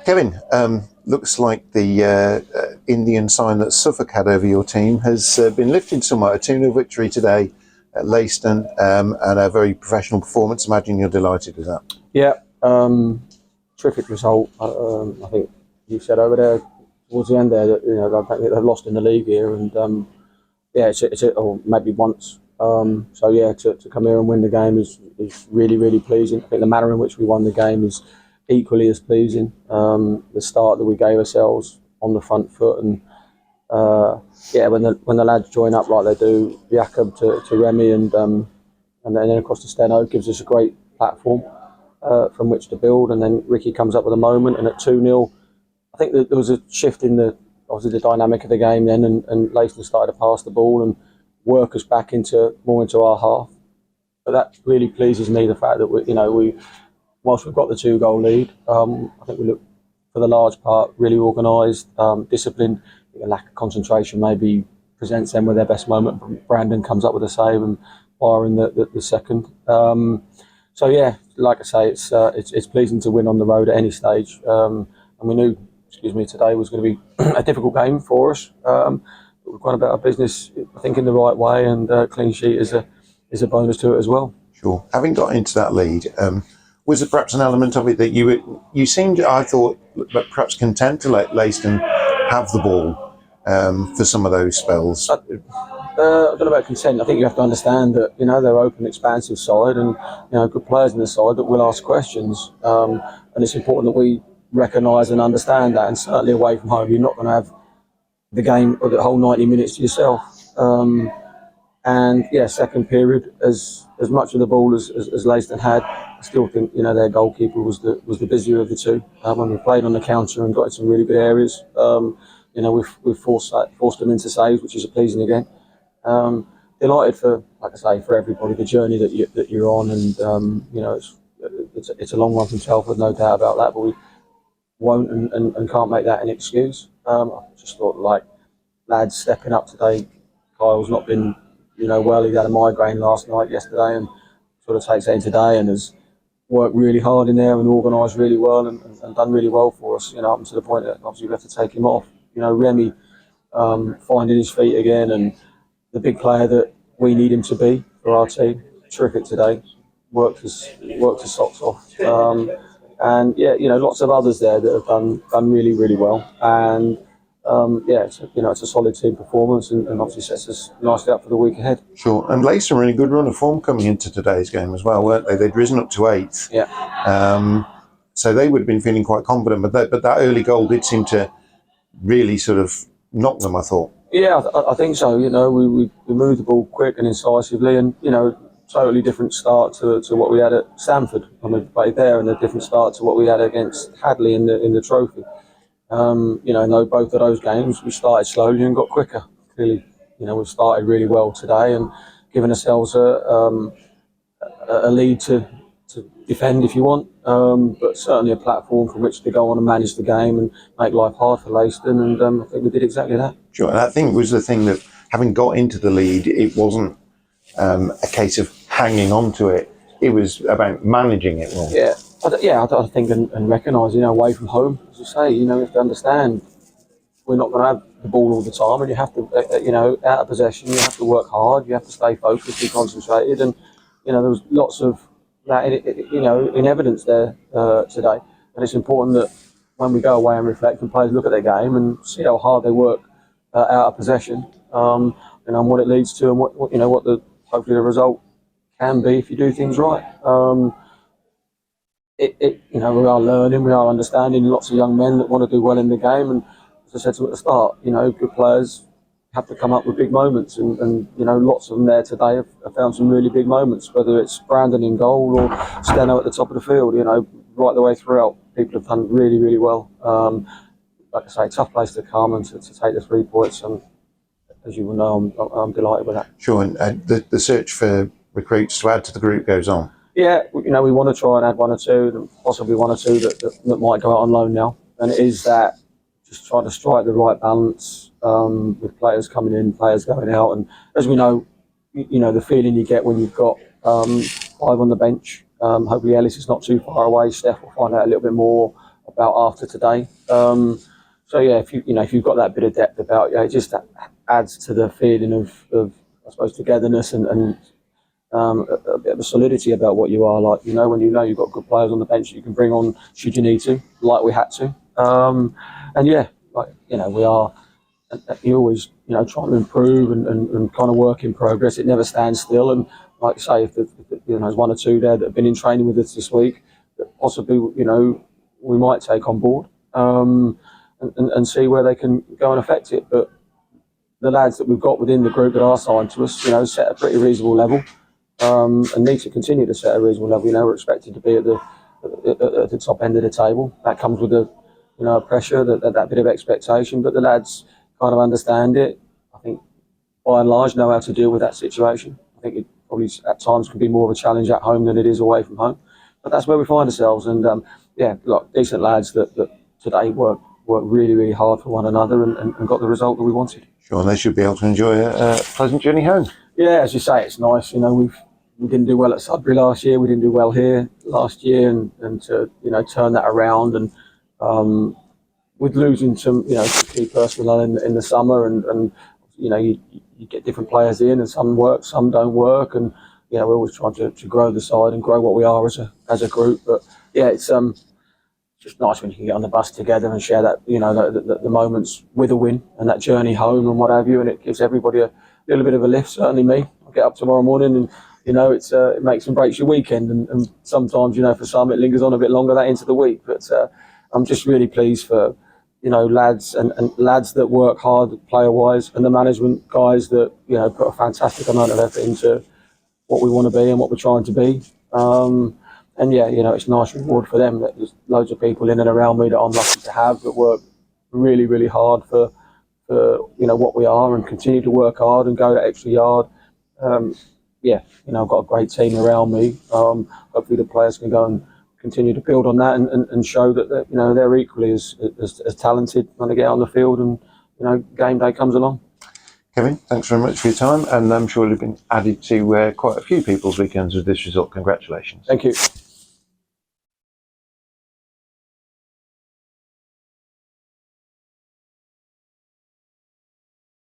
Kevin, looks like the Indian sign that Suffolk had over your team has been lifted somewhat. A 2-0 victory today at Leiston, and a very professional performance. Imagine you're delighted with that. Yeah, terrific result. I think you said over there towards the end there that I don't think they've lost in the league here, and yeah, or maybe once. So yeah, to come here and win the game is really pleasing. I think the manner in which we won the game is equally as pleasing. The start that we gave ourselves on the front foot, and yeah, when the lads join up like they do, Jakob to Remy, and then across to Steno, gives us a great platform from which to build. And then Ricky comes up with a moment, and at 2-0, I think that there was a shift in obviously the dynamic of the game then, and Leiston started to pass the ball and work us back more into our half. But that really pleases me, the fact that we whilst we've got the 2-goal lead, I think we look for the large part really organised, disciplined. A lack of concentration maybe presents them with their best moment. Brandon comes up with a save and firing the second. So yeah, like I say, it's pleasing to win on the road at any stage. And we knew, today was going to be a difficult game for us. But we've gone about our business, I think, in the right way, and clean sheet is a bonus to it as well. Sure. Having got into that lead, was there perhaps an element of it that you seemed, I thought, perhaps content to let Leiston have the ball for some of those spells? I don't know about consent. I think you have to understand that they're open, expansive side, and good players in the side that will ask questions. And it's important that we recognise and understand that. And certainly away from home, you're not going to have the game or the whole 90 minutes to yourself. And yeah, second period, as much of the ball as Leiston had, I still think their goalkeeper was the busier of the two. When we played on the counter and got in some really good areas, we've forced them into saves, which is pleasing again. Delighted for, like I say, for everybody, the journey that you're on, and it's a long one from Telford, no doubt about that. But we won't and can't make that an excuse. I just thought, like, lads stepping up today. Kyle's not been well. He had a migraine yesterday, and sort of takes it in today, and has worked really hard in there and organised really well and done really well for us. Up to the point that obviously we have to take him off. Remy finding his feet again, and the big player that we need him to be for our team. Terrific today. Worked his socks off. And yeah, lots of others there that have done really well. And yeah, it's a solid team performance, and obviously sets us nicely up for the week ahead. Sure. And Leicester were in a good run of form coming into today's game as well, weren't they? They'd risen up to 8th. Yeah. So they would have been feeling quite confident, but that early goal did seem to really sort of knock them, I thought. Yeah, I think so. We moved the ball quick and incisively, and totally different start to what we had at Stamford when we played there, and a different start to what we had against Hadley in the trophy. In both of those games we started slowly and got quicker. Clearly, we've started really well today and given ourselves a lead to defend if you want, but certainly a platform from which to go on and manage the game and make life hard for Leiston, and I think we did exactly that. Sure, and I think it was the thing that, having got into the lead, it wasn't a case of hanging on to it. It was about managing it well. I think and recognise, away from home, as you say, you have to understand we're not going to have the ball all the time, and you have to, out of possession, you have to work hard, you have to stay focused, be concentrated, and there was lots of that in evidence there today. And it's important that when we go away and reflect, and players look at their game and see how hard they work out of possession, and what it leads to, and what hopefully the result can be if you do things right. We are learning, we are understanding. Lots of young men that want to do well in the game, and as I said to them at the start, good players have to come up with big moments, and lots of them there today have found some really big moments. Whether it's Brandon in goal or Steno at the top of the field, right the way throughout, people have done really well. Like I say, tough place to come and to take the 3 points, and as you will know, I'm delighted with that. Sure, and the search for recruits to add to the group goes on. Yeah, we want to try and add 1 or 2, possibly 1 or 2 that might go out on loan now. And it is that, just trying to strike the right balance with players coming in, players going out. And as we know, the feeling you get when you've got 5 on the bench. Hopefully Ellis is not too far away. Steph will find out a little bit more about after today. So yeah, if you've got that bit of depth about you, it just adds to the feeling of I suppose togetherness and a bit of a solidity about what you are. Like, when you've got good players on the bench that you can bring on should you need to, like we had to. And yeah, we are. You always, trying to improve and kind of work in progress. It never stands still. And like you say, if there's one or two there that have been in training with us this week, that possibly, we might take on board and see where they can go and affect it. But the lads that we've got within the group that are signed to us, set a pretty reasonable level and need to continue to set a reasonable level. We're expected to be at the top end of the table. That comes with a pressure, that bit of expectation. But the lads kind of understand it. I think by and large know how to deal with that situation. I think it probably at times can be more of a challenge at home than it is away from home. But that's where we find ourselves. And decent lads that today work really, really hard for one another and got the result that we wanted. Sure, and they should be able to enjoy a pleasant journey home. Yeah, as you say, it's nice. We didn't do well at Sudbury last year. We didn't do well here last year, and to turn that around and with losing some key personnel in the summer and you get different players in and some work, some don't work, and we're always trying to grow the side and grow what we are as a group. But yeah, it's just nice when you can get on the bus together and share that the moments with a win and that journey home and what have you, and it gives everybody a little bit of a lift. Certainly me, I'll get up tomorrow morning and it makes and breaks your weekend, and sometimes for some it lingers on a bit longer that into the week. But I'm just really pleased for lads and lads that work hard player wise, and the management guys that put a fantastic amount of effort into what we want to be and what we're trying to be. And yeah, it's a nice reward for them. That there's loads of people in and around me that I'm lucky to have that work really, really hard for what we are and continue to work hard and go that extra yard. I've got a great team around me. Hopefully the players can go and continue to build on that and show that they're equally as talented when they get on the field and game day comes along. Kevin, thanks very much for your time, and I'm sure you've been added to quite a few people's weekends with this result. Congratulations. Thank you.